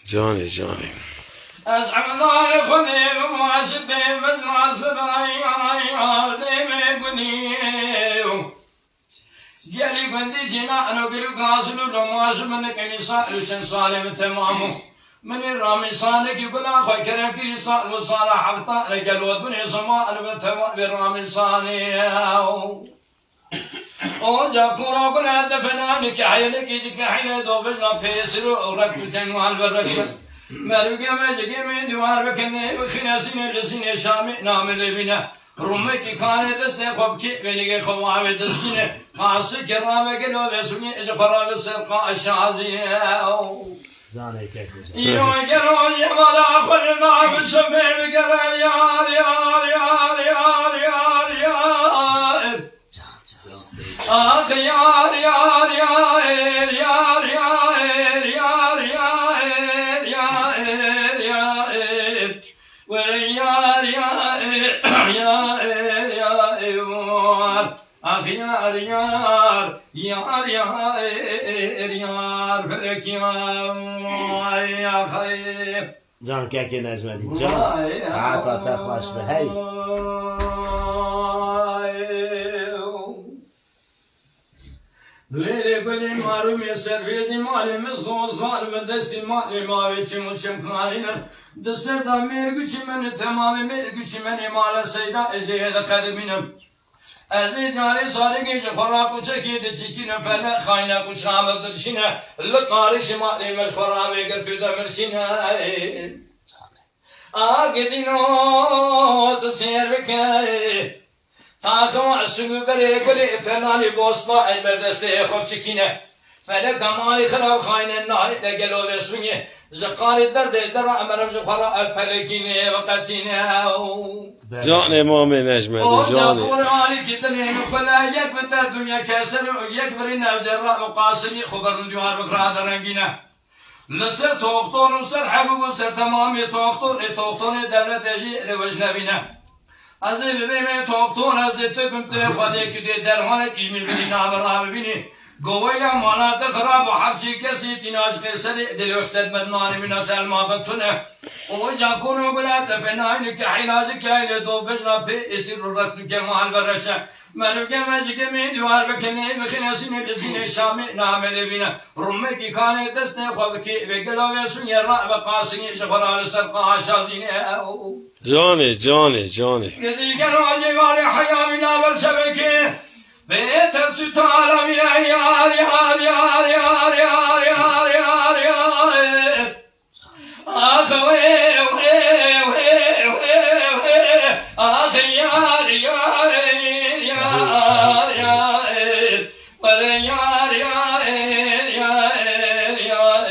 جاني جاني أزعم ذلك خذي بمواشدي بس ناصر أيار دي ميقني قالي قندي جنا أنا قلو قاسلو لماش منك نساء لشن صالم تمامو من الرامي صانك يقول أخوي كريم كري صال وصالح حفظة لقلوت بني سماء البتواء بالرامي صاني وجا كورا قنا دفنانك حيلك يجيك حين دوبنا فيسرو وركب تنوال بالركب مرقى مجقى من دوار بكني وخناسين لسين شامي نامل بنا رمك كانت استخبك بلغ خواب دسكين خاص كرامك لو بسوني اجفرال السرقاء الشازين يوم جروا يمالا خلنا بشبه بقرا يار يار يار يار يار يار آخ يار يار يار يار يار يار يار يار يار ولا يار يار يار يار آخ يار يار يار يار يار فلك يا خير جان كاكي نجمدي جان ساعات تخواش بهي ليلي بلي مارو مي سرفيزي مالي مزو صار بدستي مالي ماوي چمو چمكارينا دسر دا ميرگوچي من تمامي ميرگوچي من مالا سيدا ازيدا قدمينم ازي جاري صاري جفراكو چكيد چكينا فلا خاينا كو شام درشينا لقاري شمالي مشفرا بيگر بيدا مرشينا آگدينو تسير بكاي تاكم عسوق بري قولي فلاني بوسطا البردستي خوب چكينه فلا كمالي خراب خاين النهر لقلو بسوني زقاري درد درع مرم زفراء الفلكينه وقتينه جاني مامي نجمدي جاني قرآني كتنين وكلا يك بتر دنيا كسر يكبر النازر مقاصني خبر من ديوار بكرا درنگينه لسر توقتون وسر حبوب وسر تمامي توقتون دولت اجي لوجنبينه ازي ببيمه توقتون ازي تكنت خدي كدي درمان كيمي بني نابر راب بني قويلا مانا تخرب وحفشي كسي تناش كسري دلوستد بدناني من اتال ما بطنه وجا كونو بلا تفنانك حينازك ايلي دوبجنا في اسير الرقم كمال برشا مرقى مجيك من دوار بكني بخناسين لسين شامي نامل بنا رمكي كانت دسني خوبكي بقلو يسون يرى بقاسني جفرال سرقا شازيني جاني جاني جاني قدي قالوا عجيبالي حيا من أبل شبكي بيتر ستالة من يار يار يار يار يار يار يار يار آخ وي وي وي وي آخ يار يار يار يار ولا يار يار يار يار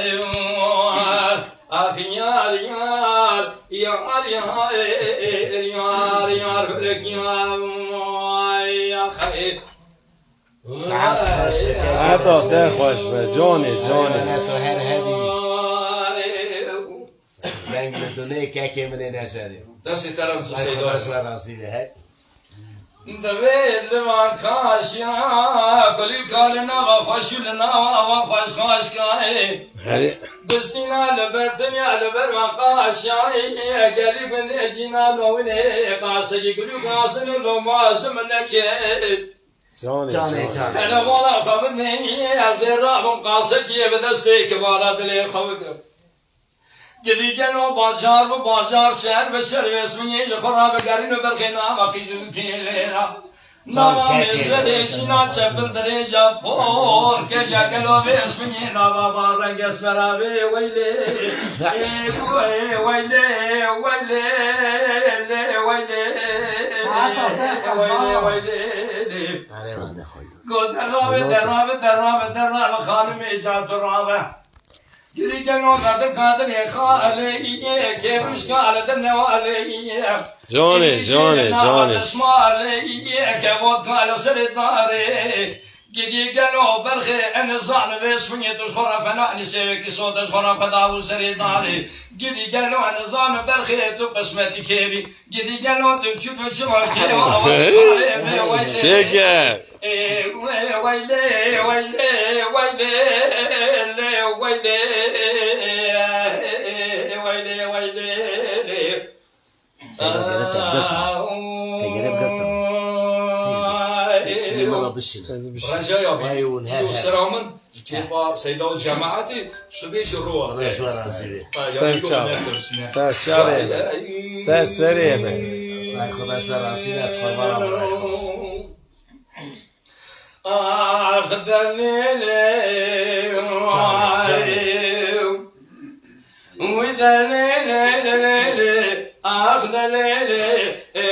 آخ يار يار يار يار يار فلك يا خير هذا تخواش جاني جاني تو هر هدي بنگ تو نه كاكي من نشاري دسي ترم خواش سيدو وراسيله هاي دويل ما خاشيا كل كالنا وخوش لنا وخوش خاش كاي هري بستنا لبرتنيا لبر وقاشيا قالي كنت جينا لوني قاسي كل قاسن لو ما زمنك جاني جاني جاني جاني انا والله خبرني يا زرا من قاسك يبدستي كبارات لي خبر قدي كانوا بازار وبازار شهر بشر اسمي خراب قارين وبرخنا وقيزو كيلنا نوا مزدشنا چبل درجا پور کے جاگلو بسمي نوا بارنگ اسمرابي ويلي ويلي ويلي ويلي ويلي ويلي قلت الرابع خانم إيجاد الرابع كذي كانوا قادر يا خالي كيف مش قال دنا والي جاني جاني جاني اسمالي كيف قال سر داري كذي كانوا برخي انا صان باسمي تشفر فنا نسيك صوت تشفر فداو سر داري كذي كانوا انا صان برخي تقسمتي كيفي كذي كانوا تشوف شو كيف شكر ويلي ويلي ويلي ويلي رجاء يا سرامن كيف سيدو جماعتي سبيش الروح سر شاره سر سریه به خدا سرانسی از خربارم أخذ الليل وإذا الليل أخذ الليل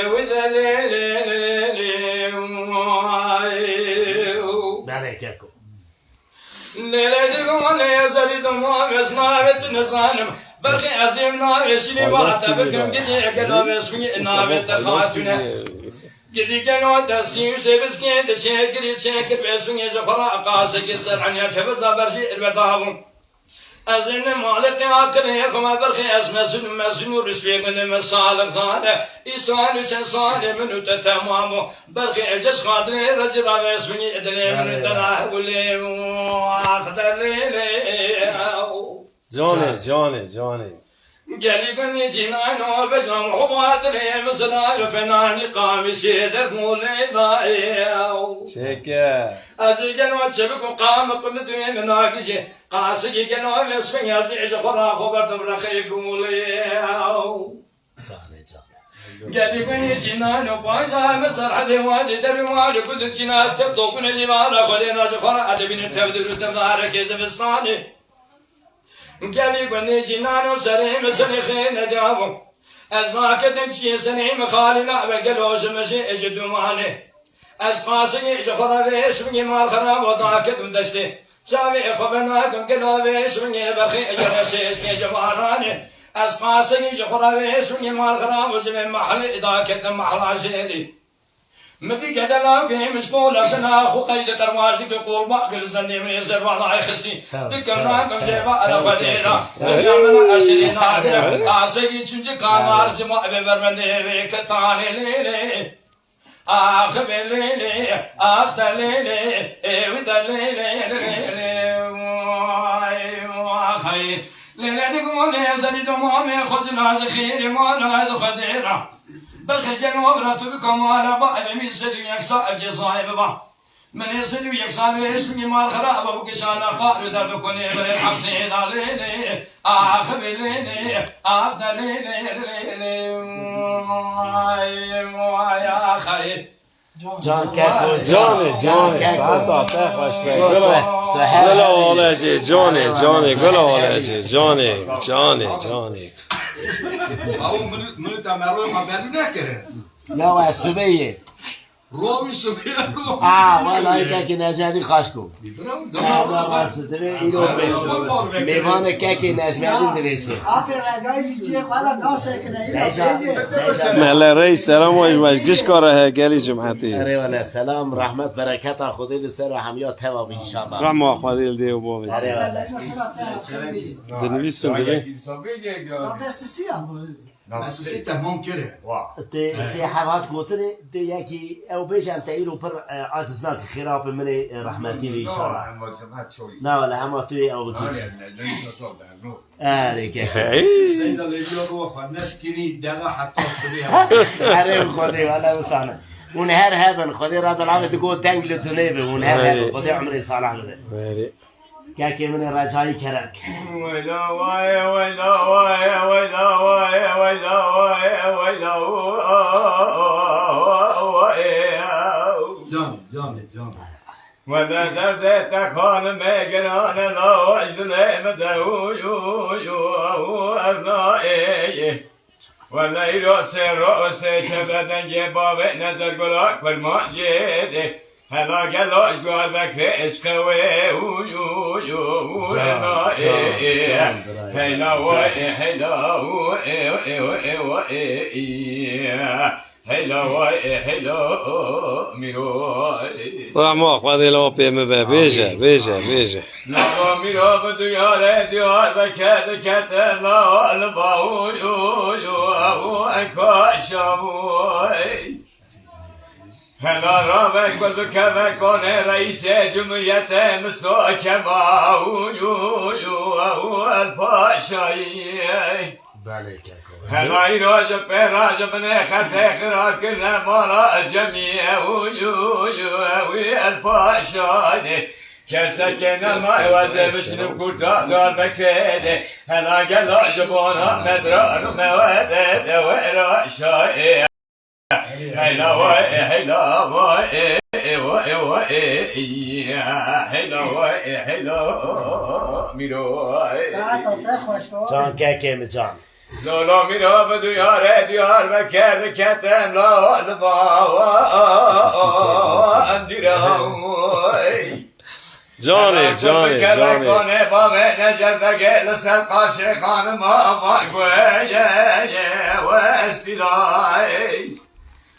وإذا الليل بركاكم ليلتكم اللي يزيدكم ومسنابة نصانم برخي عزيم ناوشني وعتبكم قدي كلامسكني نابت خاتنا قدي كانوا دسيو سيبسكي دشكري شكر بسوني زفرا قاسك السرعني كبزا برشي البداهم أزين مالك أكلكم برخي أسمسن مسنو رسفيق من مسالك ثانة إسان وشنصان من تتمامو برخي أجس خاطري رزي رامسوني إدلي من تناهولي وأخذ ليلي جاني جاني جاني قالي كني جنانو بجم حوادري مسنان فناني قامي شيدر مولي ضايو شكر أزي كانوا تشبكوا قام قمدوي من ناقشي قاسي كانوا مسفن يزيج خرا خبر دبرخي قموليو قالي كني جنانو بايزا مسر حدي وادي دري وادي كل الجنات تبدو كن ديوارا خلينا خرا أدبين تبدو تبارك زفستاني قالي قني جنانو سريم سنخين نداوم أزماك تمشي سنيم خالنا بقلوش مشي اجدوماني أزقاسي جخرا بيش مني مال خراب وضاك دمدشتي سابي خبناكم قلوا بيش مني برخي جرسيسني جباراني أزقاسي جخرا بيش مني مال خراب وزمين محل إذا كدم محل عشيدي مدي كذا لا كي مشغول عشان أخو قيد ترواجي تقول باقي الزندي من يسر بعض عيخسي ذكرنا كم جيبا على قديرة دنيا من أشرين عادنا عسكي تشجع كان عرس ما ببرمني بيك تاني ليلي آخ بليلي آخ دليلي ودا ليلي واخي ليلتكم اللي يزيد دوامي خذنا زخير ما نايد قديرة برخي جنوبنا تبكم على بعض من يسد يكسا الجزائب با من يسد يكسا ويسمي مال خراب وكشانا قارو دردو كوني بري حبسي داليني آخ بليني آخ دليني يا خي جان كاكو جاني جاني ساعتا تخوش به گلا والجي جاني جاني گلا والجي جاني جاني جاني او من تعملوا ما بالنا كره لا واسبيه رومي سبيا رو والله كاكي نجادي خاشكو هذا واسطه تبي ايرو ميوان كاكي نجادي دريشه مهلا رئيس سلام ويش قش كاره قالي جمعتي اري ولا سلام رحمه بركات خدي لسر حميات هوا ان شاء الله رحمه خديل دي وبوي اري ولا دنويسن دي بس تمام كده تي سيحات قوتني تي ياكي او بيش انت ايرو بر عززناك خراب من رحمتي ان شاء الله لا ولا هم توي او بكي اري كاكي سيد اللي يقولوا الناس كني دغا حتى الصبيح اري خدي ولا وصانا ونهار هبن خدي رب العالمين تقول تنجل الدنيا ونهار هبن خدي عمري صالح له كاكي من الرجاي كرك ويلا ويا ويلا ويا ويلا ويا ويلا ويا ويلا جامي وذا زرت تخان مجران لا وجل مدعو يو أبنائي ولا يروس شبدن جباب نظر قلاك بالماجد هلا جلاش قال بكر عشق رحمه خدي لو بيم بيجا لا ميرو بديار ديار بكاد كتلا الباو يو انكاشوي هلا رابك وذكرك كون رئيس جمهورية مستحكمة الباشاي هلاي راجب راجب ناخذ خراب كنا مرا جميع ويا الباشا كسكنا ما يوزع بشنو كرتا دار بكفيده هلا قال جبونا مدرار ومواد ويرا شاي هلا واي هلا واي هلا ميرو جان كاكي جان لا ميرو بدو ديار بكر كتم لا الضوا انديراوي جاني جاني جاني کنه با من نجر بگه لسر قاشه خانم ما گویه و استیلای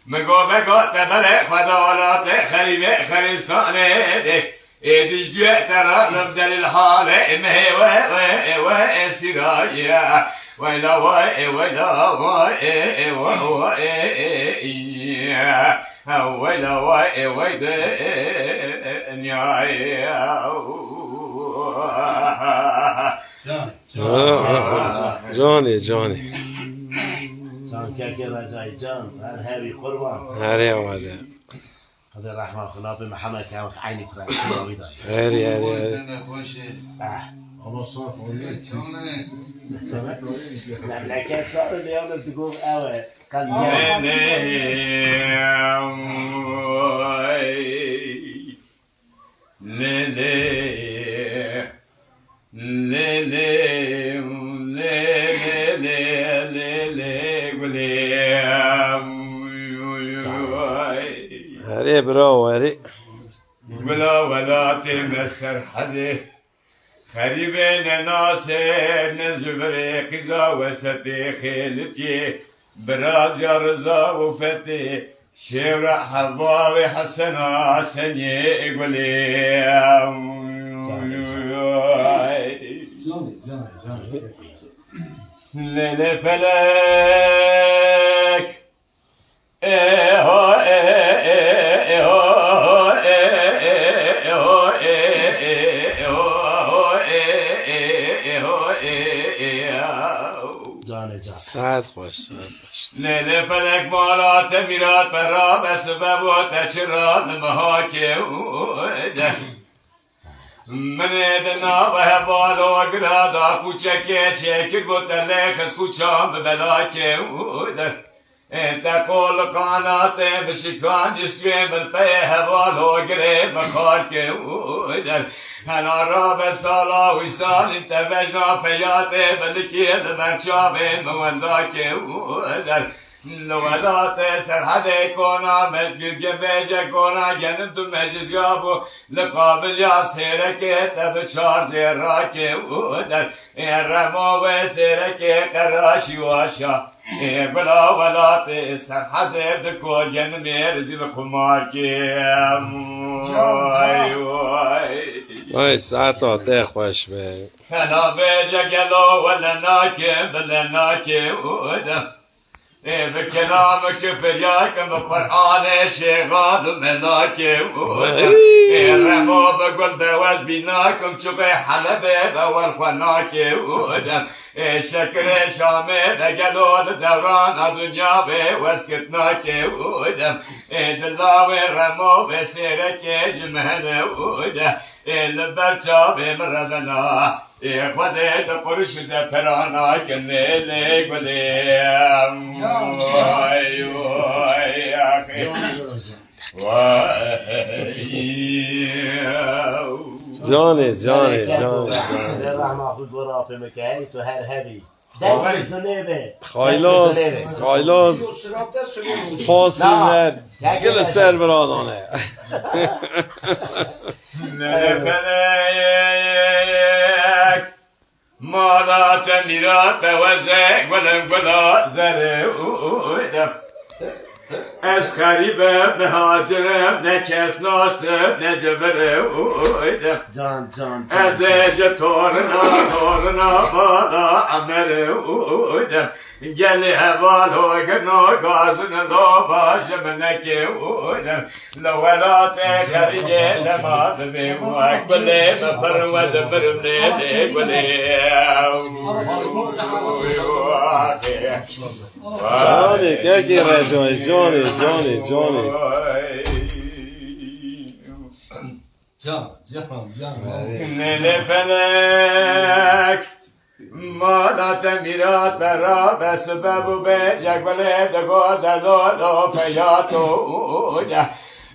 مگو بگو تبره خدالات خریبه خریبستانه ده ایدیش گوه ترالم در الحاله مهوه و استیلای ویلا ویلا ويلا ويد جاني جاني جان كاكي رجاي جان هذه قربان هاري هذا هذا رحمة خلاف محمد كان عيني كرا هاري هاري الله صاف عليك لكن صار اليوم تقول اوه قال هاري برافو هاري ولا تمسر حده خريبين ناصر نزبري قزا وستي خيلتي براز يا رضا وفتي شيرا حبابي حسنا سني قولي ليلة فلك ساعت خوش ساعت خوش ليلة فلك مالات ميرات برا بسبب وتشرات المهاكي من دنا به بالو گرادا کوچکه چکر بوتله خس کوچام بلاکه انت قول قانات بشکان جسمه من به بالو گره مخارکه انا راب سالا وسال انت بجنا فياته بلكي المرشابه مونداكه لولات سرحد كونا مجد بيجا كونا جنت مجد يابو لقابل يا سيرك تبشار زيراك ودر الرمو وسيرك قراشي واشا بلا ولات سرحد بكو جن ميرزي الخمارك وای ساعت آته خوش به انا بيجا قلو ولا ناكي بلا ناكي ودر بكلامك فرياك بقرآن شغال ملاك رمو بقول بواز بيناكم شقي حلبة بول خناك شكر شامي بقلول دوران الدنيا بوسكتناك دلاوي رمو بسيرك جمهنا البرشا بمربنا خودت قرش ده پرانا کنه لگوله وای وای آخی جاني جاني جاني رحمة خود ورا في مكاني تو هر هبي دايما الدنيا خایلاس خایلاس پاسیلر گل سر برادانه نفلك مالات ميرات بوزك ولا زرودة از خریبه به هاجرم نه کس ناسب نه جبرودم جان از اجه تورنا بالا عمرودم گلی حوال هاگنا گازن لا باشه منکه ودم لولات خریجه لماد بیموک بله مپرود برمنه گلی جانی که کی رجای جانی جانی جانی جان نلفلك مادت میرات برا به سبب و به جگل دگو دلو پیاتو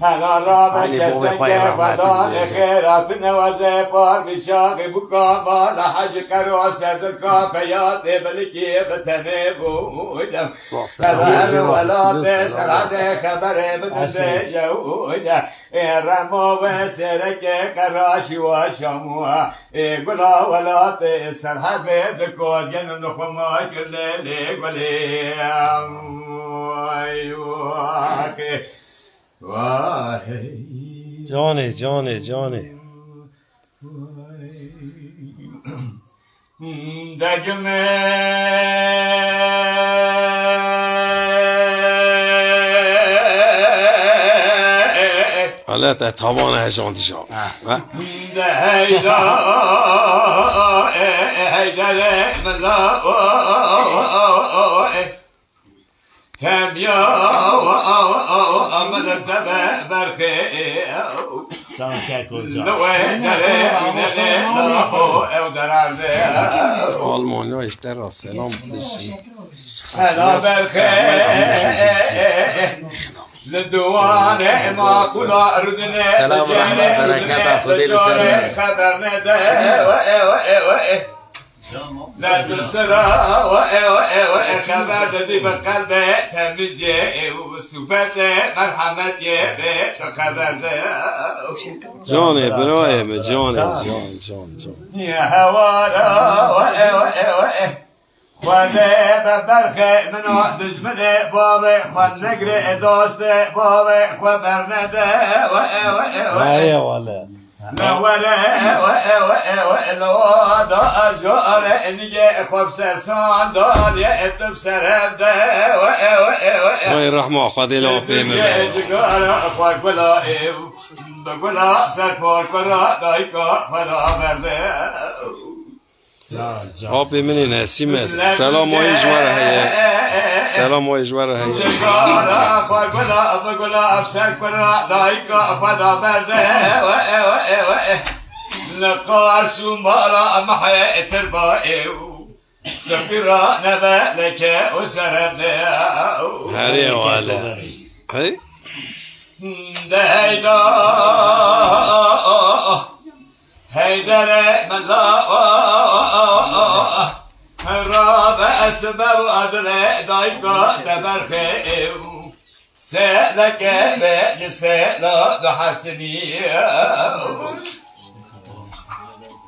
انا را به کسنگ خدا خیرات نوازه پار بشاقی بکا مالا حج کرو سرد کا پیات بلکی بتنه بودم فلان ولاد سراد خبر بدن جودا رمو و سرک قراشی و شموها گلا ولاد سرحد بید کود گن نخما کلی گلی جانی جانی جانی دگمه حالا تا توان هشانتی شو تبيا أمد التبع برخي Tamam gel koca. آلمانیا اشتر را سلام بدشی أنا برخي للدوان ما كل أردنا سلام ورحمة بركاته خدي لسلام خبرنا ده لا تسرى خبر دي بقلبي تمزي وسوفات مرحمة بيت خبر ده جانی برایم جانی جان جان جان يا هوانا خواده ببرخي منو دجمني بابي خواد نقري دوستي بابي خبرنده ای والا نوره الوضع أجار نجي خوب سرسان دار يأتب سربده وای رحمه خدای لو پیمه جگار خواه گلا بگلا سرپار کرا دایکا خدا برده آب منی نسیم است سلام های جواره هیه سلام های جواره هیه جگار خواه گلا بگلا سر کرا دایکا خدا برده لقار شو مالا محي تربائي سفيرة نبا لك وسربنا هری والا هی هيدا هيدر ملا راب اسباب عدل دايقا تبرخي سألك بجسلا دحسني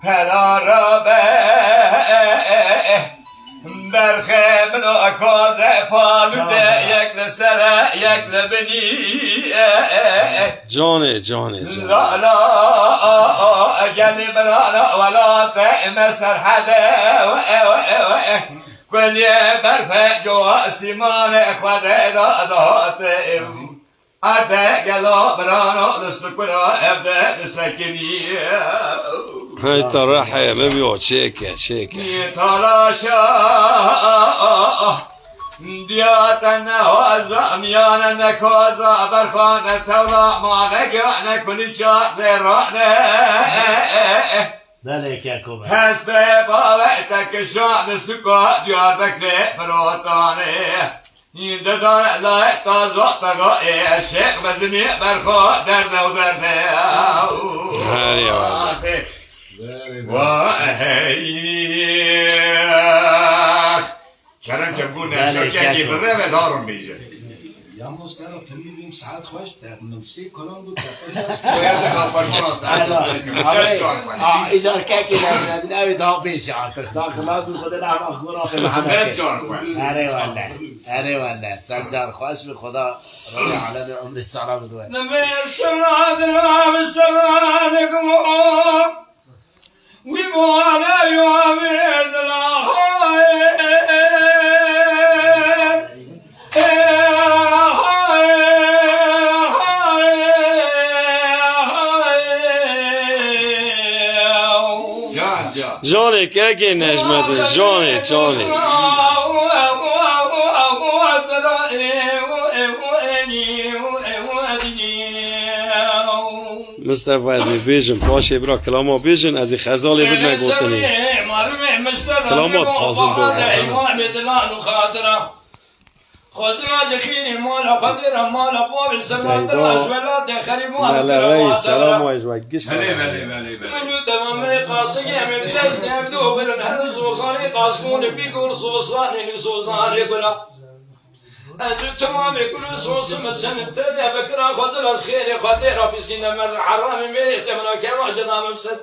هلا رابه برخه من اکاز پالوده یک لسره یک لبنی جانی جانی جانی لا لا اجلی برانا ولا تأم سرحده كل برفه جوا سیمان اخوده داداته أرده جلا برانا لستكنا أبدا لسكني هی تا رحه ببیو چیکه چیکه تلاشا دياتنا وزا ميانا نكوزا برخانا تولا ما نقعنا كل شاء زرانا Nereye gel koca. حسب باوعتك شعب سكا ديار بكري فروتاني ددار لا تازع تغائي الشيخ بزني برخا درنا ودرنا هری والا وهيك كلام كبونا شوكي كيف بابا دارم بيجي Yalnız nerede temizliğim saat kaç der? Nefsi kalan bu إيجار كاكي لازم من أبي ده بيش عارف ده خلاص الخدا نعم أخبره في محمد أري والله سرجار خوش بخدا رضي على عمر السلام دوام ويبوالا يعبد جانی که که نجمده جانی جانی مصطفی از بیجن باشه برا کلاما بیجن از خزالی بود نگوتنی کلامات خازن دو خوزنا جخيني مالا قدر مالا باب سمات الأشوالات خريبوها مالا سلام ويجواك قش من تمام قاسي من جلس نبدو برن هرز وصاني قاسكون بيقول صوصاني لصوصاني قلا أجل تمام كل صوص مسن تدى بكرا خزر الخير قدر بسينا من حرام ميت من كما جنا مفسد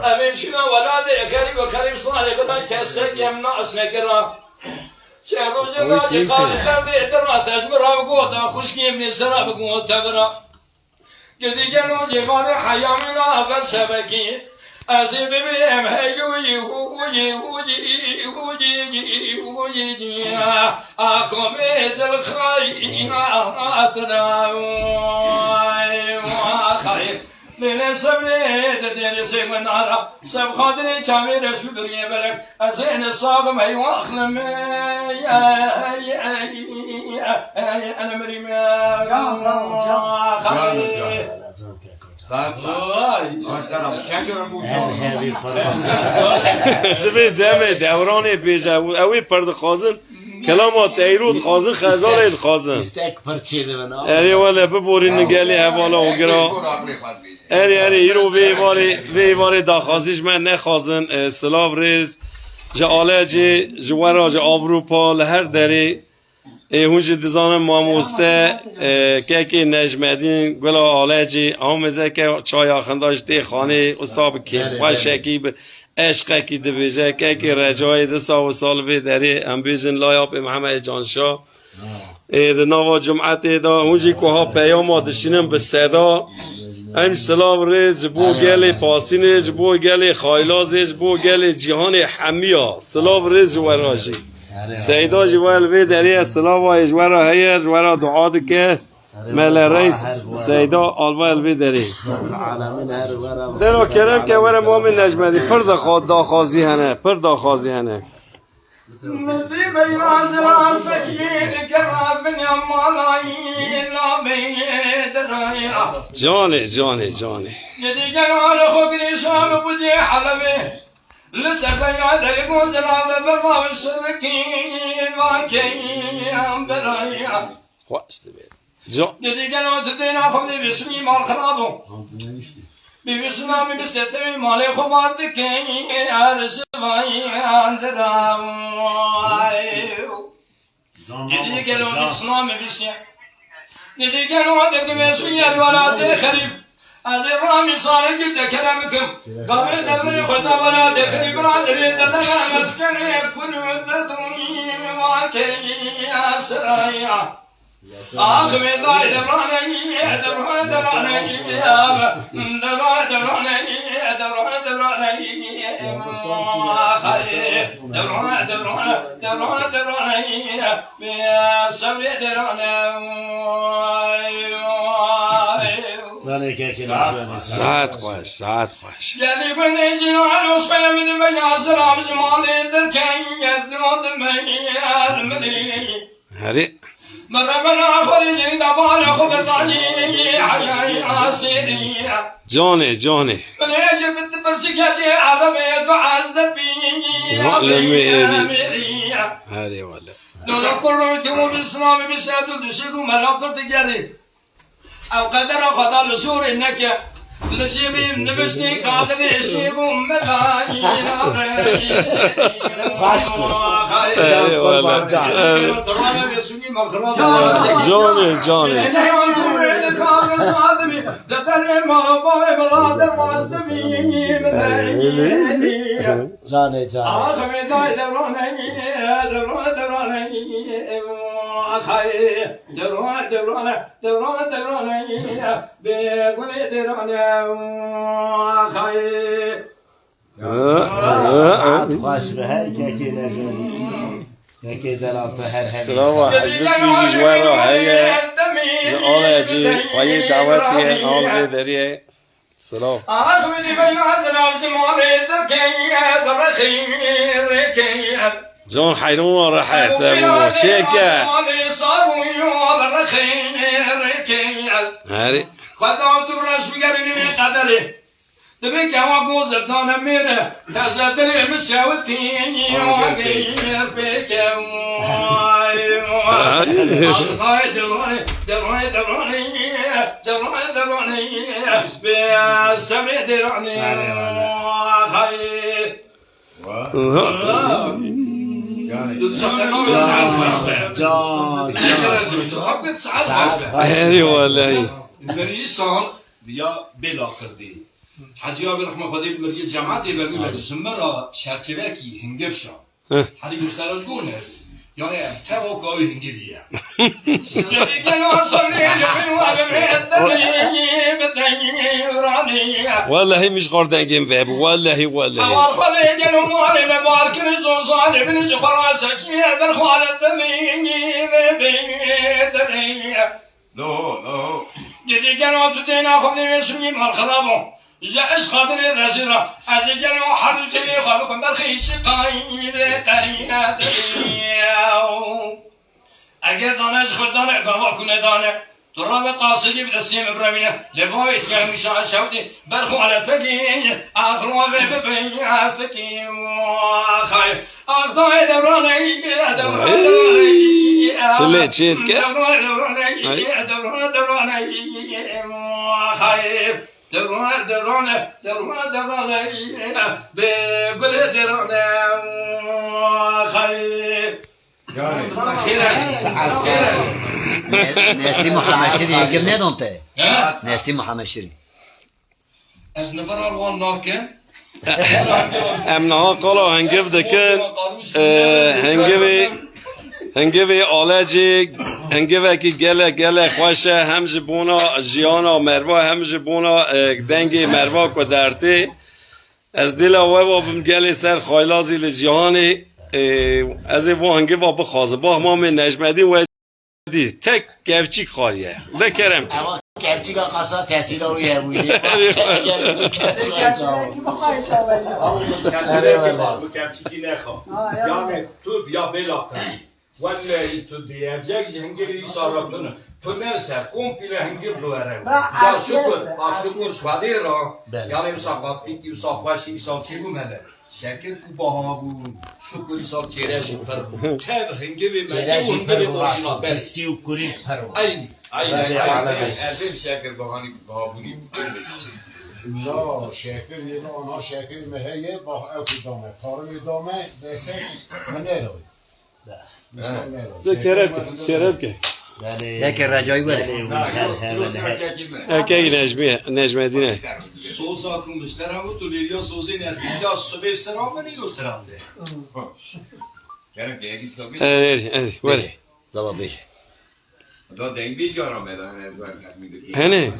أمين شنو ولادي كريم وكريم صالح بلا كسك يمنا أسنكرا چه روز راجی قاضی درده درنا تجمر آب گودا خوشکی من سراب گود تبرا گدی جنوزی قال حیامی نابر سبکی ازی ببیم هیوی هوی هوی آکم دل خیرات خیر دل سبلی دل سیمن آرا سب خاطری چاوی رشو دریه برک از این ساقم هی واخلم انا مریم دمه دوران بیجه اوی پرد خازن کلامات ایرود خازن خزار اید خازن استک پرچیده بنا اری والا ببوری نگلی حوالا وگرا اری ایرو وی باری داخازیش من نخازن سلاب ریز جا آله جوارا جا آبروپا لهر داری هونج دزانم ماموسته که نجمدین گلا آله جی آمزه که چای آخنداش دی خانه اصاب که خوشکی به عشقه کی دبیجه که رجای دسا و سال بی داری هم بیجن لایاب محمد جانشا ده نوا جمعت دا هونجی که ها پیام دشینم به صدا هم سلام ریز جبو گل پاسین جبو گل خایلاز جبو گل جهان حمیا سلام ریز جوراجی سیدا جوال بی داری سلام و جورا هیر جورا دعا که مل رئیس سیدا آلوال بی داری دلو کرم که ورم مومن نجمدی پر داخازی هنه پر داخازی هنه مذي بين عزرا سكين كراب بن يمالاي لا بيد رايا جاني يدي قالوا خبري شان بدي حلبي لسه بياد الجوز راز بالله والسركي ما كيام برايا خواست بید يدي قالوا تدينا خبري بسمي مال خرابو بسنامي بستمي مالي خبردك ارسوي اندرام يدي قالوا بسنامي بسيا يدي قالوا دك مسوي الولاد خريب از رامي صار جد كلامكم قام دبر خدا ولاد خريب رادري دلنا مسكن يكون ذاتوني واكي اسرايا آخر داي دراني ساعت خوش يعني كنا يجينا على وصفنا من المجازر عم زماني دركان يدنو دمي الملي هري مرة خذي دبان خذ طالي حياي عسيرية جاني من يجي بتبرسكتي عربي دعاز دبي هري ولا لو كل يوم بالإسلام بيسادو دشيكو ملابر تجاري أو قدر خدا لسور إنك لشيبي نبشتي قاعدة يشيكو ملايين جاني خوش به هر که نجمی که دلالت هر همین سلام علیکم جوارا هی آله جی خواهی دعوتی آل دریه سلام آخر دی بین عزرا شمالی درکیه درخیر جان حیرون راحت ابو چیکه هری خدا درش بگرینی می قدری دبی کما گوزتان میره تزدلی مسیاوتینی و غیر بکم آخای درانی به سبری درانی آخای هری والله المريسان بيا بلا كردي حاجي ابي رحمه خدي المري جماعه برمي زمرا شرچبكي هنگفشا حالي مشترك قونه يعني تو قوي هنگيريا جدي كانوا صلي من والله مش قردنگیم وب والله والله اول خلي جنو مالي مبارك رزون صالح بن زخراسك بن خالد لا جدي كانوا تدينا خذني اسمي مال خرابو جاءش خاطري الرزيرة أزي كانوا حرجني خلوكم بالخيش قايد قايد اگر دانش خود دانه گاوا کنه دانه تو را به قاصدی به دستیم ابراهیمه لبای تیم میشه شودی برخوالتگین اخلو به بین افتکیم خیر اخدای دورانه چله چیت که دورانه خیر دورانه به گل دورانه خیر نسلی محمد شری یکم ندانته نسلی محمد شری از نفر آلوان ناکه امنها قالا هنگف دکن هنگوی آلجی هنگوی که گله خوشه هم جبونا جیانا مروا هم جبونا دنگی مروا کو درتی از دل و بم گله سر خایلازی لجهانی از این هنگی با بخوازه با ما من نجمدی و دی تک گفچیک خاریه دکرم که اما گفچیک قصا تحصیل رویه بویی گفچیکی نخوا یعنی تو یا بلاکن ولی تو دیجک هنگیری سارتونه تو نرسر کمپیل هنگیر رو اره جا شکر شوادی را یعنی مساقاتی که مساقوشی سالچی رو مله شکر کو باها بود شکری سال چهره شکر تب هنگیری مدی هنگیری داشنا بری کیو کوری پرو اینی اربیم شکر باهانی باها بودی لا شکر یه آنها شکر مهیه با اوکی دامه تارمی دامه دسته منیروی کرم که یک رجایی بده اکی نجمدی نه سوزا کن مشترم و تو لیریا سوزی نیست اینجا صبح سرام و نیلو سرام ده اری ولی دابا بیش دا دنگ بیجارم بدن از ورکت میده هنه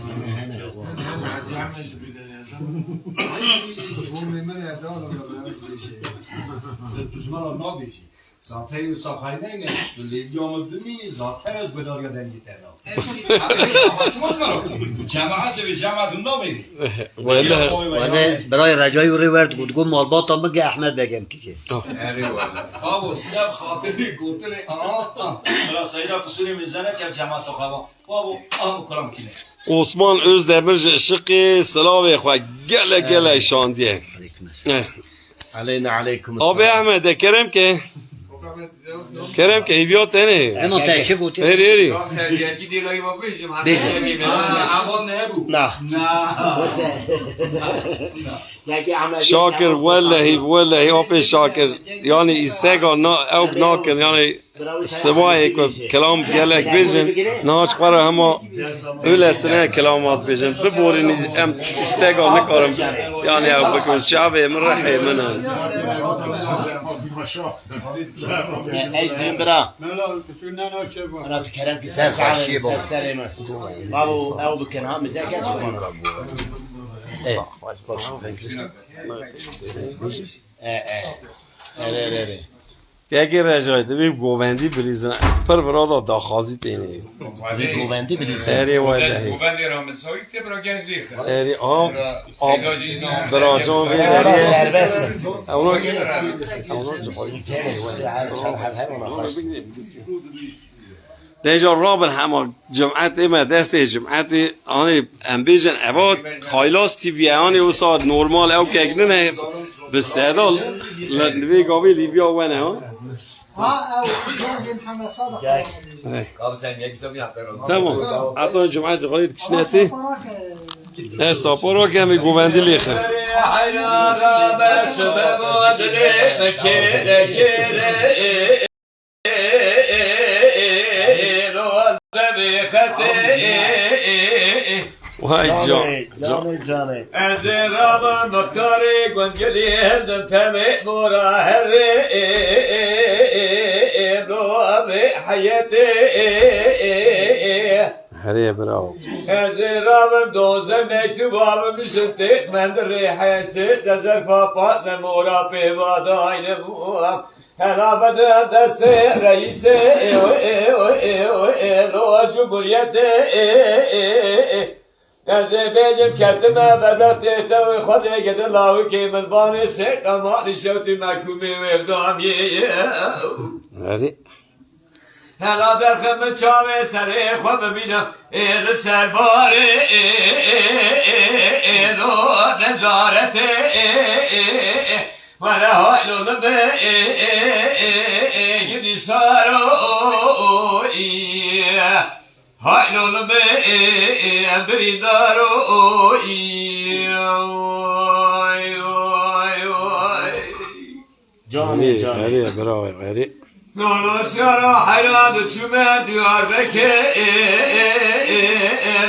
دشمن نا بیشی زاتای ساخای نه تو لیلیام ببینی زاتای از بداریا دنگی ترا جماعت به جماعت نمیری والله برای رجایی رو ورد بود گفت مالبات هم بگه احمد بگم که اری والا بابا سب خاطری گوتن برا سایدا قصوری میزنه که جماعت خوا بابا کلام کینه عثمان öz demirci şıkkı sılavı xwa gele şandiye. علیکم Abi Ahmet kerem ke hibiyat ne? اما تایشه بود eri. سرگردی دیلایی ما بیشیم اما نبو نه یکی عملی Şakir vallahi abi Şakir yani istega ev nakin yani سوای که کلام گلک بیشن ناچ خورا همه اولسنه کلامات بیشن ببورین ام استگا نکارم یعنی او بکن شعبه من رحی منن ایز بریم برا برا تو کرم که سر خشیه با. بابو او بکن ها مزه گرد اره یکی رجای دوی گوبندی بریزن پر برادا داخازی تینه گوبندی بلیزه اری والله گوبندی را مسایی که برا گنج لیخه اری آب براجان بی برا اری سربست اونا دیجا رابر همه جمعت ایمه دست جمعت آنی هم بیجن عباد خایلاس تیوی آنی او ساعت نورمال او که اگنه بسیدال لنوی گاوی لیبیا وانه ها قام sen یک سوی هم برون تمام حتی جمعه جغالید کشناتی ساپا رو که همی گوبندی لیخه وای جان از رام مختاری گنجلی هندم تمه مورا ابرو حیاتی هریه براو از رام دوزه مکتوبام بسنتی من در ریحسی دزر فاپات نمورا پیواد آینه موام هلا بدم دست رئیس لو جمهوریت از بیجم کتمه بدت تو خود گد لاوی که من بان سر کمال شوتی مکومی و اقدامی هری هلا در خم چاوه سر خو ببینم ایل سربار ایلو نظارت ولا هایلو به یدی سارو هایلو به بریدارو جانه هریه براو هری نولوسیارا حیران چومه دیار بکه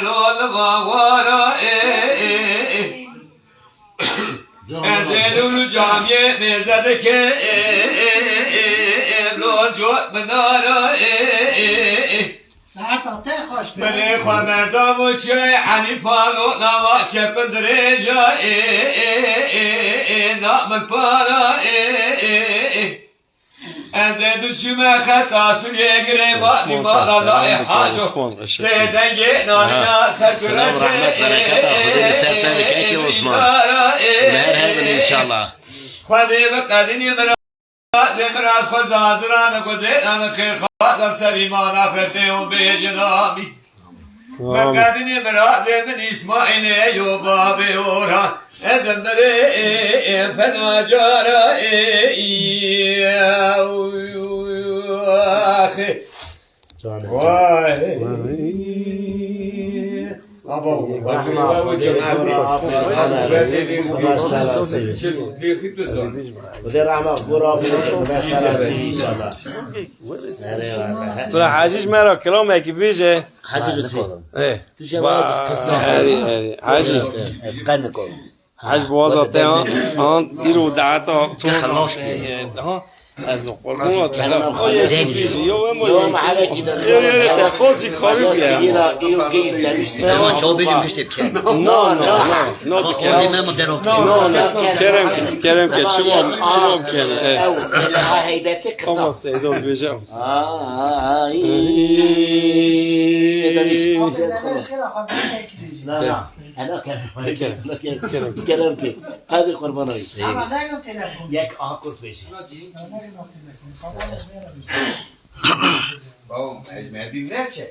لول باوارا ازلول جامیه نزده که لول جوت منارا ساعت آته خوش بله خواه مردم و چه عنی پالو نوا چپل درجا نامن پالا اندد شما خطا سوریه گره بادی مالا دای حاجو دیدنگه نانینا سلام رحمت برکت خدا سرتن بکاکی عثمان مهر هبن انشالله خواهده بقدینی مراز خود زازران کده خیر خواهدم سریمان آخرته اون بیجنامی بقدینی مراز من اسماعیل یو باب اوران ادم داره فنا جارا بده رحمه برا بشر عزیز انشالله برا حاجیش مرا کلام اکی بیجه حاجی لطفی تو جواب قصه هری حاجی افقان نکن حاج بوازه آن ایرو دعتا تو خلاص ها از قربونات يوم حالك كده قوسي كاريبيا تمام شو بيجي مشتي بكام نو خذي ما مدرك كرم شو كان او لها هيبتك كما سيدو بيجا لا انا كلام هذه قرباني ياك اكل بيجي بابا اجمدی نه چه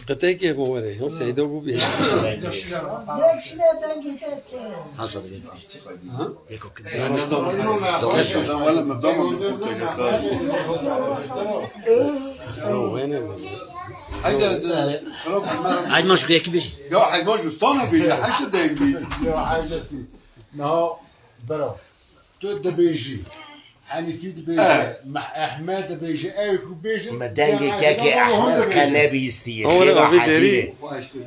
قطعه که مواره هم سیدا گو بیه عاد مش غيك بيجي يا حاج وسطنا بيجي حاجه دايم بيجي يا حاجتي ما برا تو بيجي حنيفي بيجي مع احمد بيجي ايكو بيجي مدنجي كاكي احمد كان بيستي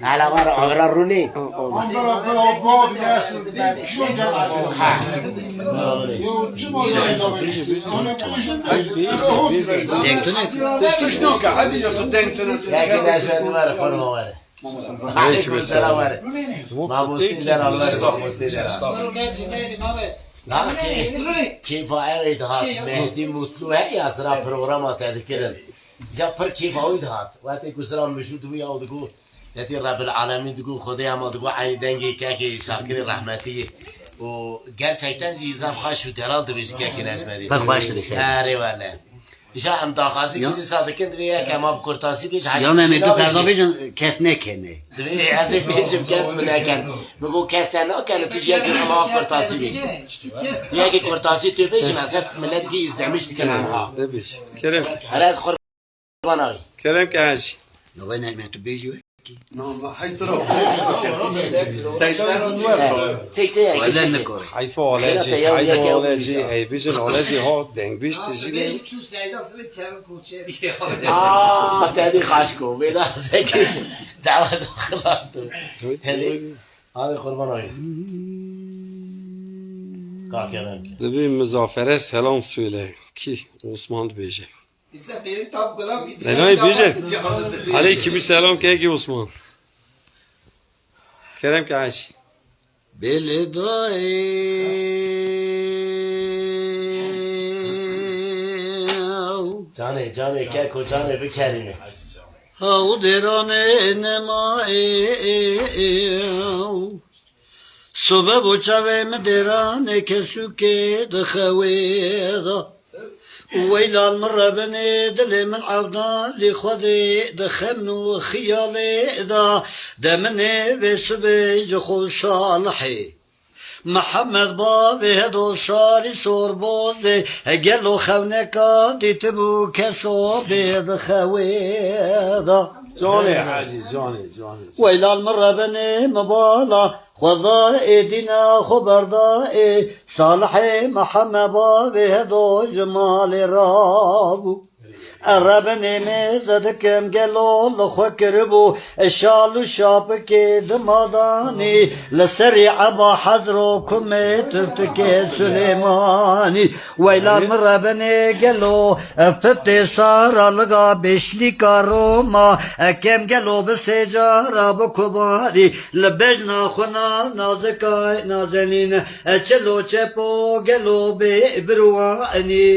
على ورا اغرروني بعض ناس شو لكن عشان ما فرما ولا عليكم السلام ما مستدر الله يسلمك مستدر كيف عرض هات مهدي مطلوع هي أسرع برنامج هذا كده جاب پر كيف عرض هات وقتی که سلام بشود وی آود کو يتي رب العالمين تقول خدي أما تقول عين دنجي كاكي شاكر رحمتي وقال شيطان جيزاب خاش وتراد بيش كاكي نجمة دي Bak başladık. آره والله İşte am dağası gibi sadıkın diye ki ama kurtası bir hacı. Yani bir kazabıcın kesne kene. Az bir kes bırakan. Bu kesten o kanı tüccar ki ama kurtası bir. Ya ki kurtası tübe için mesela millet ki izlemiştik kanalha. Demiş. Kerem. Herez kurban ağabey. Kerem kaç. Ne var ne mektup bejiyor? Çek çek. Valla ne kore. Hayfa aleci. Hayfa aleci. Heybijin aleci ha. Dengbiş tişi. Aa, dedi kaşko. Bela zeki. Davet خلاصtı. Hele. Hadi kurban ağabey. Kalk yanım ki. Debi muzafere selam söyle ki Osman diyecek. Ne diyecek? Aleyküm selam ki Osman. Kerem kaç. Beledai Canı keko canı bir kelime. Hav derane nemai Sobe boçave me derane kesuke de khaweda ويلا المرة بني دلي من عبدا لخذي دخمنو خيالي دا مني بسبي جخو صالحي محمد بابي هدو صاري صور بوزي قالو خونكا دي تبو كسو بيد خويدا Cani Hacı, Cani. ويلا المرة بني مبالا خضائي دينا خبردائي صالحي محمد بابي هدو جمال رابو الربني ميزدكم قالوا لخكربو الشالو شابكي دمضاني لسريع ابا حزركم تبتكي سليماني ويلا المربني قالوا فتي صار لغا بشلي كاروما كم قالوا بسجارة بكباري لبجنا خنا نازكاي نازنين چلو چپو قالوا ببرواني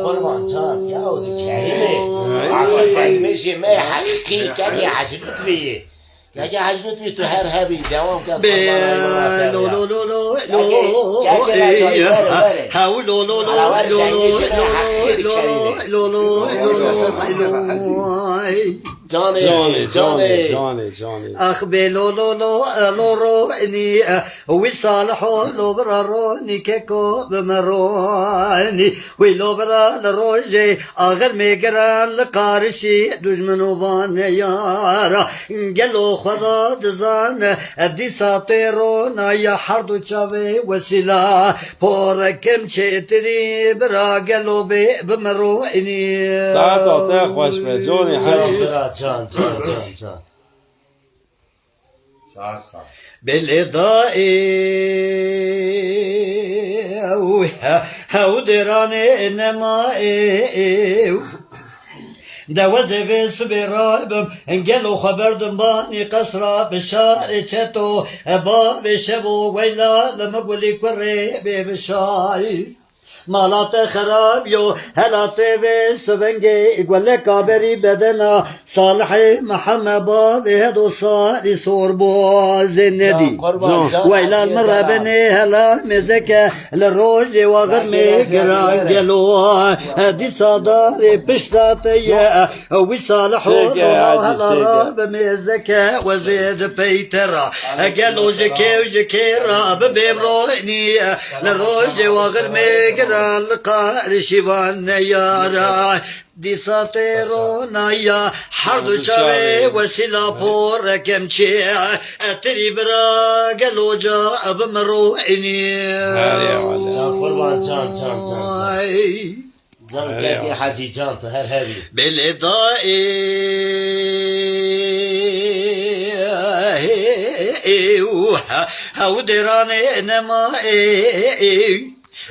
قربان جان يا كلمة عصر كلمة جماعة حقيقي كان يعجبك فيه لقى عجبت لي تهر هبي دوام كان لو لو لو لو لو هاو لو لو لو لو لو لو لو Cani. أخبي لو لو لو لو روني ويصالحوا لو براروني كيكو بمروني ويلو برا لروجي أغر ميقران لقارشي دجمنو بان يارا قالوا خدا دزان دي ساطيرونا يا حردو چاوي وسيلا پور كم چتري برا قالوا بمروني Saat ortaya خوش به Cani Hacı. can بالإضاءة هودراني إنما دوزي بسبرايبم انقلوا خبر دنباني قصرة بشار چتو باب شبو ويلا لما قولي كوري بشاي مالات خراب يو هلات بسبنجي يقول لك كابري بدنا صالحي محمد باب هدو صاري صور بوز الندي ويلا المرة بني هلا مزكا للروج وغر ميقران قالوا هدي صداري بشتاتي وصالحو هلا راب مزكا وزيد بيترا قالوا جكي وجكيرا ببيمروني للروج وغر ميقران لقار شيبان يارا دي ساتيرونا يا حرد شاوي وسيلا بور كمشي اتري برا قالوا جاء بمروحني قربان جان كاكي حاجي جان تهر هبي بالإضاءة هودراني نما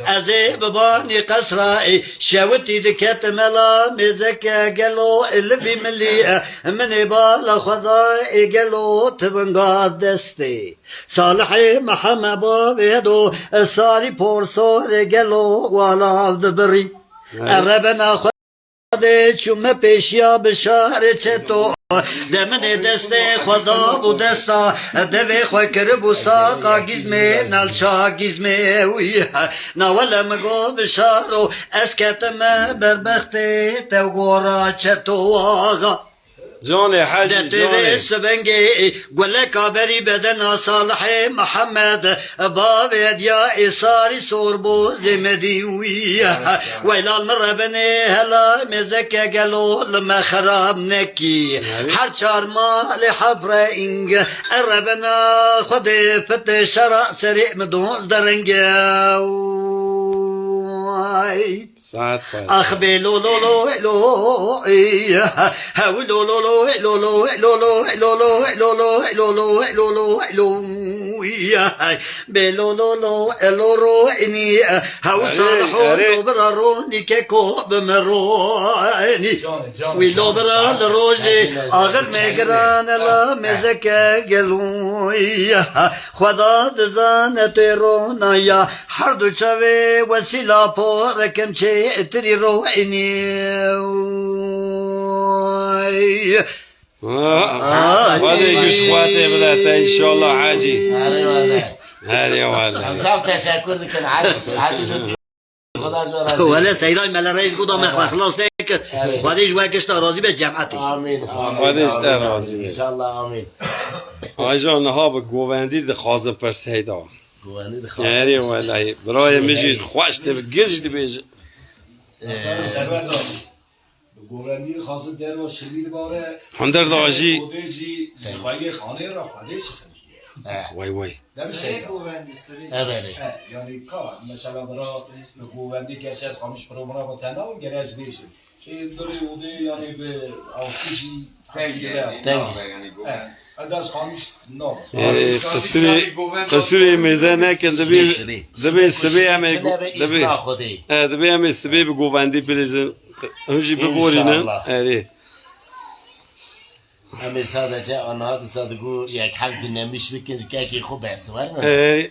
أزي بباني قصرائي شاوتي دكت ملا مزكا قالوا اللي بملي من بالا خضائي قالوا تبنقاد دستي صالحي محمد بابي هدو صاري بورصوري قالوا ولا عبد بري الربنا خدي شو ما بيشيا بشار چتو دمن دست خدا و دستا دوی خوی کرب و ساقا گیزمه نلچا گیزمه ناولا مگو بشارو اسکتم بربخت تو گورا چتو آغا جان حاجی دتوی سبنگی گله کابری بدن صالح محمد باب دیا ایساری سوربوز مدیوی ویلال مربنی هلا مزکه گلو لما خراب نکی هر چار مال حبر اینگ ربنا خود فت شرع سریع مدوز درنگی ساعت اخ بلو لو لو لو هاو لو لو لو لو لو لو لو لو لو لو لو لو لو لو بلو لو لو لو رو اني هاو صالحو لو براروني كيكو بمروني ولو برا الروجي اغر ميقران لا مزكا قلوي خدا دزان تيرونا يا حردو شوي وسيلا بوركم شي اتري روحني خواهده گوش خواهده بدهتا انشاءالله حاجی هری والله زم تشکر دکن عادی خدا جوراز ولا سيداي ملا رئيس قدام خلاص نيك واديش واكش راضي بجمعتي آمین خودش در راضی انشالله آمین آی جان ها به گووندی ده خازم پر سیدا گوانی دخواه هری والله برای میجید خوش ده گرج ده بیجه گوهندی خاص در و شلید باره هندر داجی خودشی خواهی خانه را خواهی سخنیه وای وای نمیشه ابره یعنی کار مثلا برای گوهندی کسی از خامش پرومنا با تنها گرز بیشه این دوری بوده یعنی به آفیشی از خامش نام قصوری میزه نکن دبی سبی همه دبی همه سبی به گووندی بریزن همجی ببورینن اری اما sadece آنها تصدقوا یک حمد نمیش بکنز که کی خوب است اری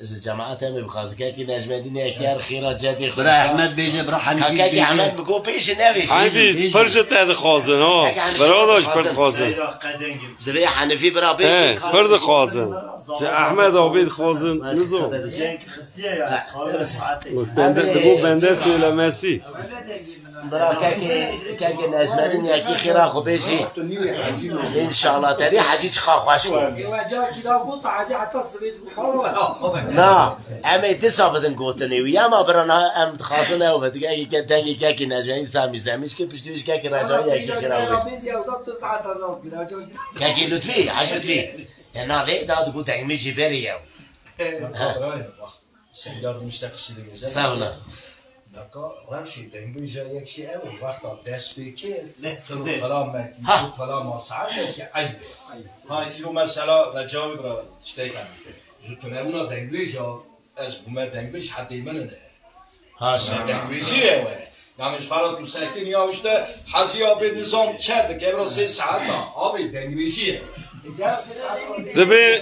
از جماعت هم بخواست که کی نجمدین یکیار خیرات جدی خود برا احمد بيجي برا حنفي که کی احمد بگو پیش نویش حنفی پرشت تد خازن ها براداش پرد خازن دوی حنفی برا پیش پرد خازن جا احمد آبید خازن نزو دبو بنده سیلمسی برا که کی نجمدین یکی خیرا خوب پیشی انشالله تری حجیج خواه کن نه اما تصاب بدن گوتنی ویا ما برنا ام خاصه نه و دیگه اگه دنگی که نجمی سامیزدمیش که پشتیش که رجایی یکی خیرا که لطفی حشوتی نه لی داد گو دنگ میشی بریو سیدار مشتاقشی دیگه سونا دکا رمشی دنگ بیجا یک شی اول وقتا دست بکی سرو کلام مکی کلام سعد که عیب ها اینو مثلا رجاوی برا اشتای کنم جوتونه اونا دنگ بیجا از بومه دنگ بیج حتی منه هاش دنگ بیجیه یعنی فرات مسکین یا اشته حجی آبی نظام کرده که برا 3 ساعت آبی دنگ بیجیه دبی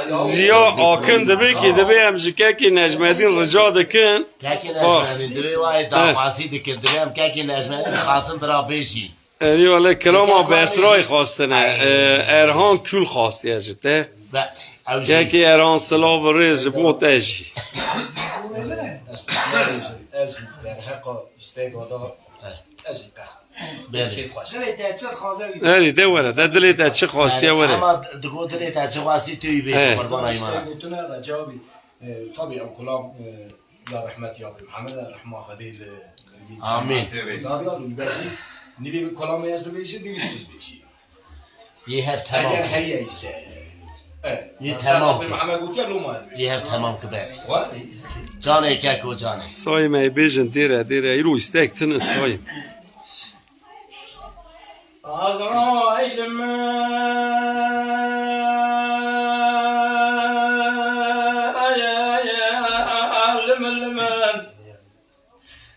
زیا آکن دبی که دبی همجی که نجمدین رجا دکن که نجمدین دوی وای دافاسی دکن دوی هم که نجمدین خاصم برا پیشی اری ولی کلام به اسرای خواستنه ارهان کل خواستی اجته که ارهان سلاو و ریز بود اجی از در حق استیقادا از بله اری ده وره ده دلیت چه خواستی وره اما دگو دلیت چه خواستی توی بیش قربان ایمان گوتونه رجابی طبعا کلام یا رحمت یا محمد رحمه خدیل آمین داریا لوبازی نیوی کلام از بیشی دیویشت بیشی یه هر تمام اگر هیایسه یه تمام محمد گوتیا لوماد یه هر تمام که بره جانه که کو جانه سای می بیجن دیره ایرو استک تنه سای عزرائيل المن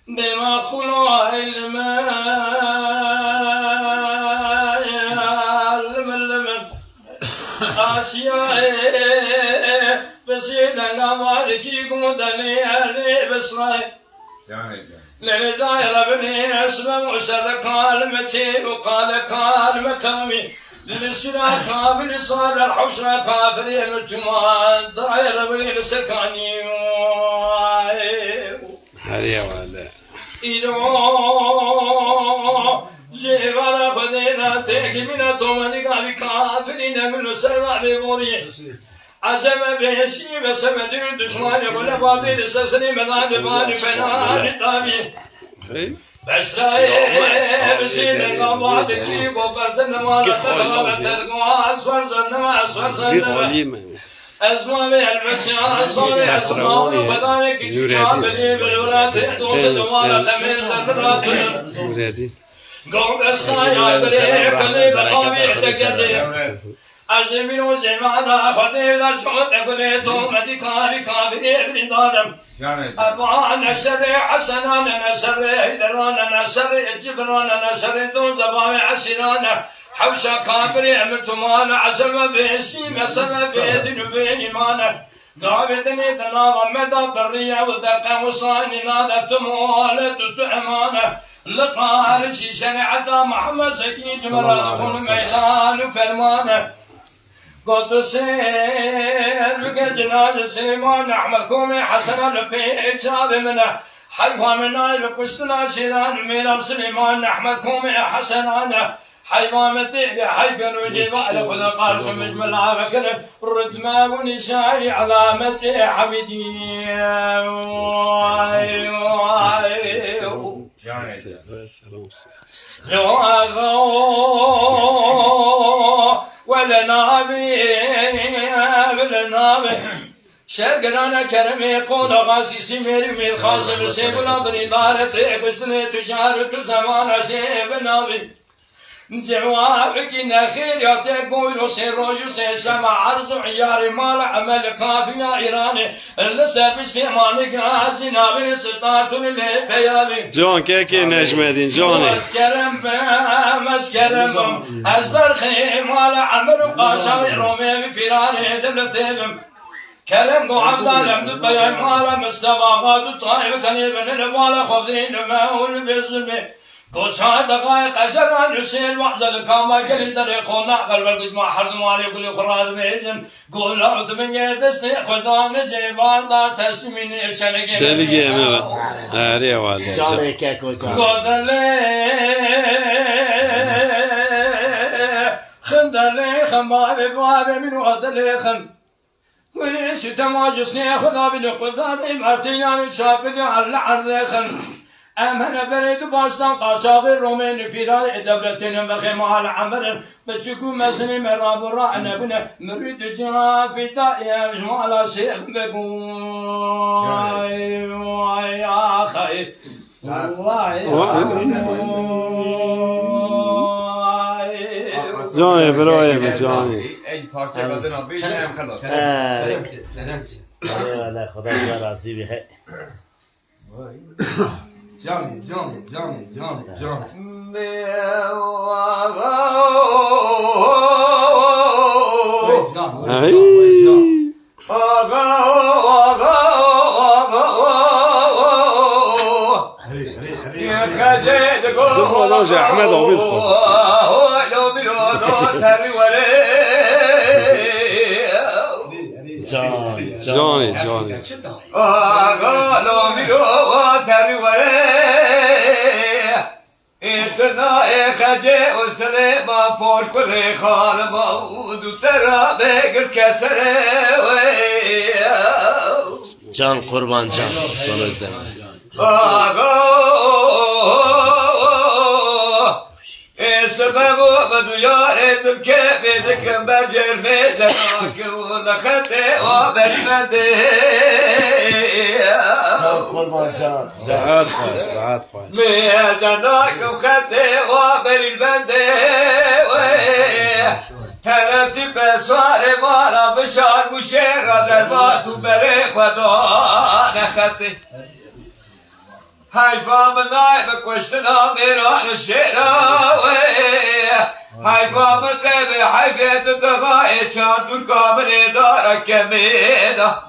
بما خلاه المن آسيائي بسيدنا مالكي قمدني أهلي بسراي لنداي ربني اسمه وسر كلمتي وقال كلمتي للسنا كامل صار الحوشة كافرين التما داير ربني لسكاني هريا ولا إلو جيبالا خدينا تقبنا تومدي قابي كافرين من سرع ببوري عزم بهشي بسمد الدشمان ولا بابي لسسني مذاد باني فنان طابي بس لا بسيد القواد كيف وفرزن ما نستغرب تدقوا أسفر زنما أسفر زنما أزمامي المسيا صوري أزمامي وبدامي كي تشابلي بالولاد دوس دوارة تمير سرات قوم أستايا دري كلي بقامي تكدي أزمين وزمانا خدي ذا شوت أقولي توم ديكاري كافري ابن دارم أبا نشر حسنا نشر هيدران نشر جبران نشر دون زبام عشران حوشا كافري عملت مانا عزم بيشي مسم بيدن بإيمانا قابتني دنا ومدى برية ودقا وصاني نادت مولد تأمانا لقال شيشان عدا محمد سكين جمرا ميدان فرمانا قد سير بجناج سليمان أحمد كومي حسنا في إجاب منا حيوان منا لقشتنا شيران ميرام سليمان أحمد كومي حسنا حيوان متي حيب نجيب على خذ قال شمج ملا بكر ردما ونشاري علامة حميدي ولا نابي شرقنا كرمي قول غاسي سمير من خاصم سيب الأضري دارتي بسنة تجارة زمان سيب نابي جوابك نخير يا تقول سيروج سيسمع عرض عيار مال عمل كافينا إيراني اللسبس في مالك عزينا من ستارت للفيالي جان كيكي نجمدين جاني مسكرم أزبر خيم مال عمر قاشا رومي بفيراني دبلتهم كلام قو عبدالهم دبيا مال مستوى غادو طائب كنيبن الوالة خفضين ما هو الفيزلمي قوشان دقائق أجران يسير وحزل كاما قلي طريقونا قلب القسمة حرد مالي قلي قراد بيزن قول أرد من يدسني قدان جيبان دا تسميني شلقي أمي أريا والله جاني كيكو جاني قودن لي خندن لي خمبابي بابي من وقت لي خم ولي ستما جسني خذا بالقداد مرتينان شاكل على عرض خم أمنا بريد باشتان قاشاغي رومين فيران دبلتين بخيم على عمر بشكو مسني مراب الرأنا بنا مريد جافي تائي جمال شيخ بقول يا خي جاني برايم جاني اي parça kadın abi hem خلاص لا خدا راضي به Johnny. يا أحمد عبيد جاني اتنا خجه وسله ما پر کل خال ما دو ترا بگر کسره جان قربان جان سوال izleme سبب بدويا ازل كبدك برجر مزناك ولا خته وبرمده قربان جان ساعات خاص مزناك وخته وبرمده ثلاثي بسوار مالا بشار مشير درباس وبري خدا نخته هاي بابا نايب كوشتنا ميران الشيراوي هاي بابا تبي حي بيت الدغاء شان كامل دارك كميدا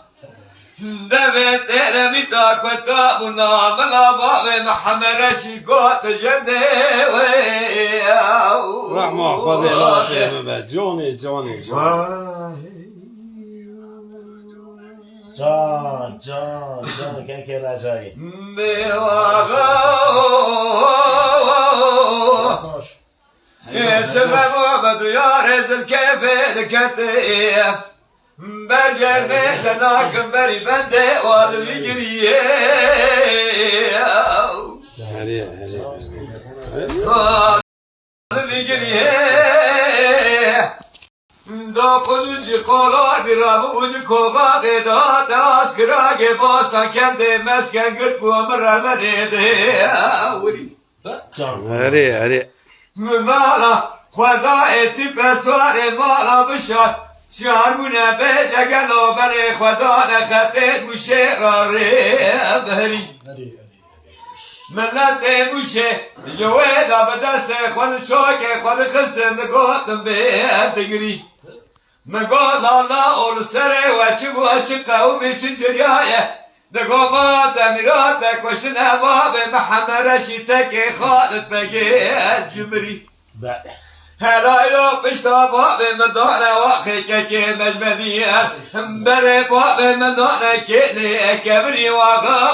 دبت رمي تاكوتا بنا بلا باب محمد شيكوت جدي رحمة خدا لا به جونی جونی جان که که رجایی سبب وبدو يا رزق كيف الكتيف برجر مثلناك بري بندي والويقري والويقري دا قدوجي قولا درابو بوجي كوبا قيدا تاس كراغي باستا كندي مسكن قرد بوامر رمني دي هري مالا خدا اتي بسوار مالا بشار شعر بنا بجگلو بلی خدا نخطید موشه را بهری ملت موشه جوه دا بدست خود چاک خود خسته نگاتم به دگری مگا لالا اول سره وچه بوچه قومی چه جریایه نگوما تمیرات بکشن باب محمد رشیده که خالد بگه جمری هلايلو بشتا باب مدانا واقعي كي مجمدية بري باب مدانا كي كبري واقع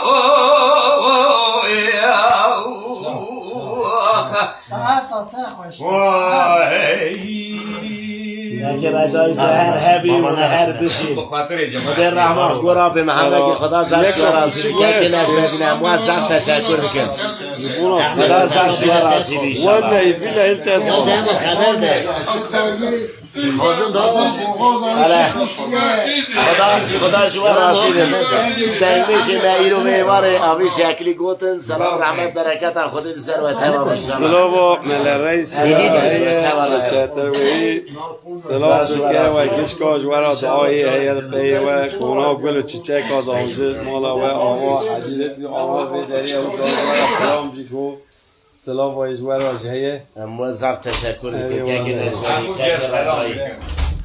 که رجایی به هر هبی و هر بشین مدر رحمه گورا به محمد خدا زد شورازی یکی نجمدین اموات زد تشکر بکن خدا زد شورازی بیشتر والله يبينا انت خبر ده خدا شما راضی بشه دایمیش میرو میواره آبی شکلی گوتن سلام رحمت برکت خدا سر و تمام سلام مل رئیس چطوری سلام دکه و گشکا جوارا دعای هیئت پی و کونا گل و چیچک آدامزد مالا و آقا عجیلت آقا بدری و سلام جیکو سلام و جوارا جهیه موظف تشکر که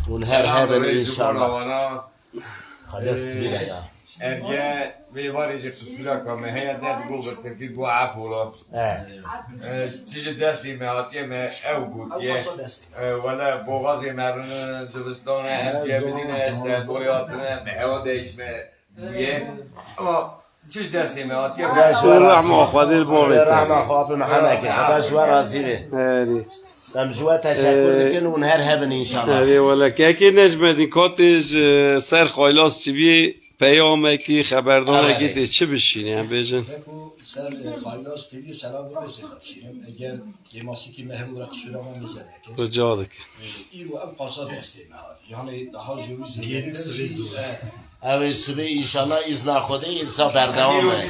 اون هر هبن انشاءالله خلاص تبیده ارجع بيوارج قسمنا كم هي ده جوجل تفيد بو عفولا تيجي دستي معطيه ما او بوتيه ولا بوغازي مرن زبستان انتي بدينا استقبالاتنا معودش ما بيه اما چیز دستی معطيه رحمه خدا البارك رحمه خواب محمد که خدا شما راضی به سمجوه تشکر بکن اون هر هبن انشاءالله اره ولی که که نجمدی کاتش سر خایلاس چی بی پیامه که خبردانه که ده چه بشینی هم بیجن سر خایلاس تیوی سلام برسه خدشیم اگر گیماسی که مهم را قصور ما میزنه رجا دکن ای رو ام قاصد هستی یعنی ده ها جوی زیادی اوی صبح انشالله ازنا خوده انسا بردوامه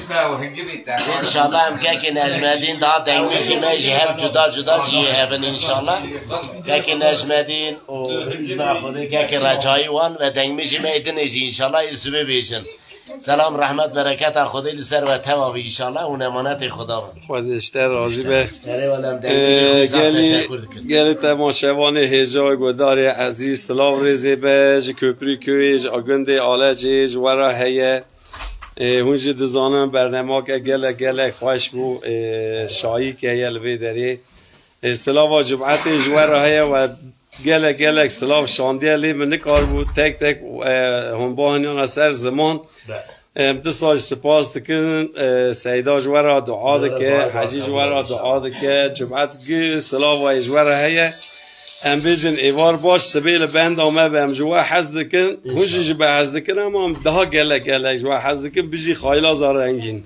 انشالله هم که نجمدین دا دنگ میشی میشی هم جدا جیه هبن انشالله که نجمدین و ازنا خوده که رجایی وان و دنگ میشی میدن ایشی انشالله این صبح بیشن سلام رحمت برکت خدا لسر و تمام انشالله اون امانت خدا خودش در راضی به گلی تماشاوان هجای گدار عزیز سلام ریزی به کپری کویج آگنده آلجی جوارا هیه هونج دزانم برنامه که گله خوش بو شایی که هیه لبی داری سلام و جمعت جوارا هیه و گله سلام شاندیه لی من نکار بود تک هم باهنیان سر زمان امتصاج سپاس دکن سیدا جوارا دعا دکه حجی جوارا دعا دکه جمعت گی سلام و جوارا هیه ام بیجن ایوار باش سبیل بند آمه به ام جوا حز دکن هنجی جبه حز دکن اما ده گله جوا حز دکن بیجی خایلا زاره انگین